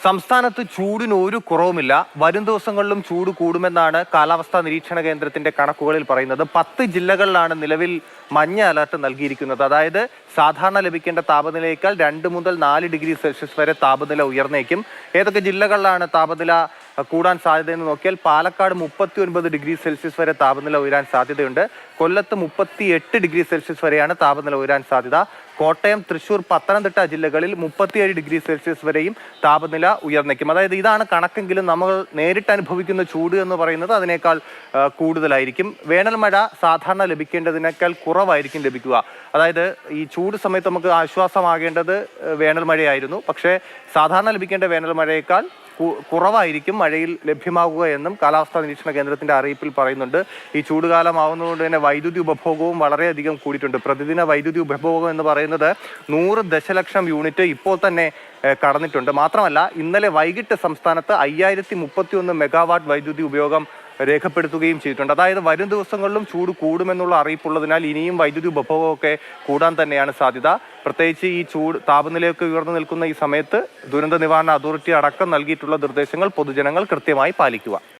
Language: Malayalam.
സംസ്ഥാനത്ത് ചൂടിന് ഒരു കുറവുമില്ല. വരും ദിവസങ്ങളിലും ചൂട് കൂടുമെന്നാണ് കാലാവസ്ഥാ നിരീക്ഷണ കേന്ദ്രത്തിന്റെ കണക്കുകളിൽ പറയുന്നത്. 10 ജില്ലകളിലാണ് നിലവിൽ മഞ്ഞ അലർട്ട് നൽകിയിരിക്കുന്നത്. അതായത് സാധാരണ ലഭിക്കേണ്ട താപനിലയേക്കാൾ 2 മുതൽ 4 ഡിഗ്രി സെൽഷ്യസ് വരെ താപനില ഉയർന്നേക്കും. ഏതൊക്കെ ജില്ലകളിലാണ് താപനില കൂടാൻ സാധ്യതയെന്ന് നോക്കിയാൽ പാലക്കാട് 39 ഡിഗ്രി സെൽഷ്യസ് വരെ താപനില ഉയരാൻ സാധ്യതയുണ്ട്. കൊല്ലത്ത് 38 ഡിഗ്രി സെൽഷ്യസ് വരെയാണ് താപനില ഉയരാൻ സാധ്യത. കോട്ടയം, തൃശൂർ, പത്തനംതിട്ട ജില്ലകളിൽ 37 ഡിഗ്രി സെൽഷ്യസ് വരെയും താപനില ഉയർന്നേക്കും. അതായത് ഇതാണ് കണക്കെങ്കിലും നമ്മൾ നേരിട്ട് അനുഭവിക്കുന്ന ചൂട് എന്ന് പറയുന്നത് അതിനേക്കാൾ കൂടുതലായിരിക്കും. വേനൽ മഴ സാധാരണ ലഭിക്കേണ്ടതിനേക്കാൾ കുറവായിരിക്കും ലഭിക്കുക. അതായത് ഈ ചൂട് സമയത്ത് നമുക്ക് ആശ്വാസമാകേണ്ടത് വേനൽ മഴയായിരുന്നു. പക്ഷേ സാധാരണ ലഭിക്കേണ്ട വേനൽ മഴയേക്കാൾ കുറവായിരിക്കും മഴയിൽ ലഭ്യമാകുക എന്നും കാലാവസ്ഥാ നിരീക്ഷണ കേന്ദ്രത്തിന്റെ അറിയിപ്പിൽ പറയുന്നുണ്ട്. ഈ ചൂടുകാലമാവുന്നതുകൊണ്ട് തന്നെ വൈദ്യുതി ഉപഭോഗവും വളരെയധികം കൂടിയിട്ടുണ്ട്. പ്രതിദിന വൈദ്യുതി ഉപഭോഗം എന്ന് പറയുന്നത് 100 ദശലക്ഷം യൂണിറ്റ് ഇപ്പോൾ തന്നെ കടന്നിട്ടുണ്ട്. മാത്രമല്ല ഇന്നലെ വൈകിട്ട് സംസ്ഥാനത്ത് 5031 മെഗാവാട്ട് വൈദ്യുതി ഉപയോഗം രേഖപ്പെടുത്തുകയും ചെയ്തിട്ടുണ്ട്. അതായത് വരും ദിവസങ്ങളിലും ചൂട് കൂടുമെന്നുള്ള അറിയിപ്പുള്ളതിനാൽ ഇനിയും വൈദ്യുതി ഉപഭോഗമൊക്കെ കൂടാൻ തന്നെയാണ് സാധ്യത. പ്രത്യേകിച്ച് ഈ ചൂട് താപനിലയൊക്കെ ഉയർന്നു നിൽക്കുന്ന ഈ സമയത്ത് ദുരന്ത നിവാരണ അതോറിറ്റി അടക്കം നൽകിയിട്ടുള്ള നിർദ്ദേശങ്ങൾ പൊതുജനങ്ങൾ കൃത്യമായി പാലിക്കുക.